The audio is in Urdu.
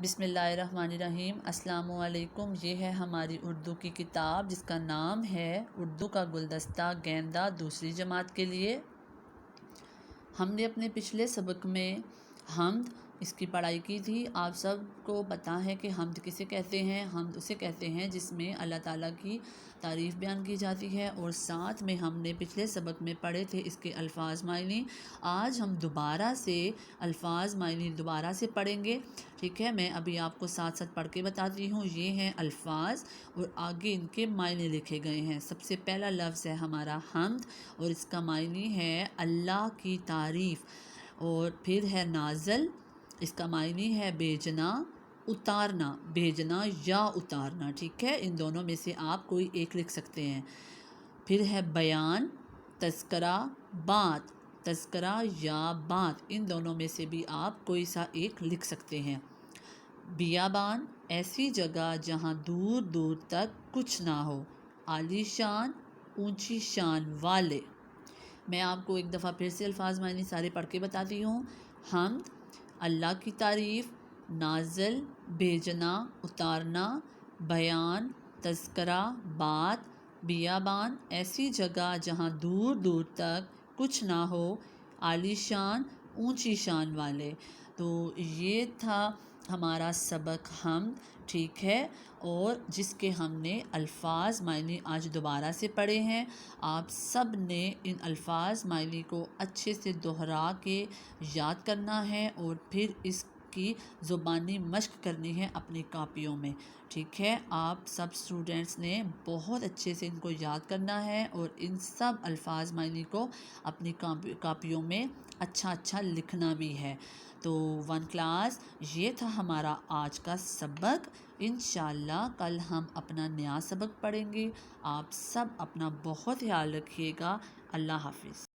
بسم اللہ الرحمن الرحیم۔ السلام علیکم۔ یہ ہے ہماری اردو کی کتاب جس کا نام ہے اردو کا گلدستہ گیندہ دوسری جماعت کے لیے۔ ہم نے اپنے پچھلے سبق میں حمد اس کی پڑھائی کی تھی۔ آپ سب کو پتہ ہے کہ حمد کسے کہتے ہیں۔ حمد اسے کہتے ہیں جس میں اللہ تعالیٰ کی تعریف بیان کی جاتی ہے، اور ساتھ میں ہم نے پچھلے سبق میں پڑھے تھے اس کے الفاظ معنی۔ آج ہم دوبارہ سے الفاظ معنی دوبارہ سے پڑھیں گے، ٹھیک ہے۔ میں ابھی آپ کو ساتھ ساتھ پڑھ کے بتاتی ہوں۔ یہ ہیں الفاظ اور آگے ان کے معنی لکھے گئے ہیں۔ سب سے پہلا لفظ ہے ہمارا حمد، اور اس کا معنی ہے اللہ کی تعریف، اور پھر ہے نازل، اس کا معنی ہے بھیجنا، اتارنا، بھیجنا یا اتارنا، ٹھیک ہے۔ ان دونوں میں سے آپ کوئی ایک لکھ سکتے ہیں۔ پھر ہے بیان، تذکرہ، بات، تذکرہ یا بات، ان دونوں میں سے بھی آپ کوئی سا ایک لکھ سکتے ہیں۔ بیابان، ایسی جگہ جہاں دور دور تک کچھ نہ ہو، عالی شان، اونچی شان والے۔ میں آپ کو ایک دفعہ پھر سے الفاظ معنی سارے پڑھ کے بتاتی ہوں۔ حمد، اللہ کی تعریف، نازل، بھیجنا، اتارنا، بیان، تذکرہ، بات، بیابان، ایسی جگہ جہاں دور دور تک کچھ نہ ہو، عالی شان، اونچی شان والے۔ تو یہ تھا ہمارا سبق حمد، ٹھیک ہے، اور جس کے ہم نے الفاظ معنی آج دوبارہ سے پڑھے ہیں۔ آپ سب نے ان الفاظ معنی کو اچھے سے دہرا کے یاد کرنا ہے، اور پھر اس کی زبانی مشق کرنی ہے اپنی کاپیوں میں، ٹھیک ہے۔ آپ سب اسٹوڈنٹس نے بہت اچھے سے ان کو یاد کرنا ہے، اور ان سب الفاظ معنی کو اپنی کاپیوں میں اچھا لکھنا بھی ہے۔ تو 1 کلاس، یہ تھا ہمارا آج کا سبق۔ انشاءاللہ کل ہم اپنا نیا سبق پڑھیں گے۔ آپ سب اپنا بہت خیال رکھیے گا۔ اللہ حافظ۔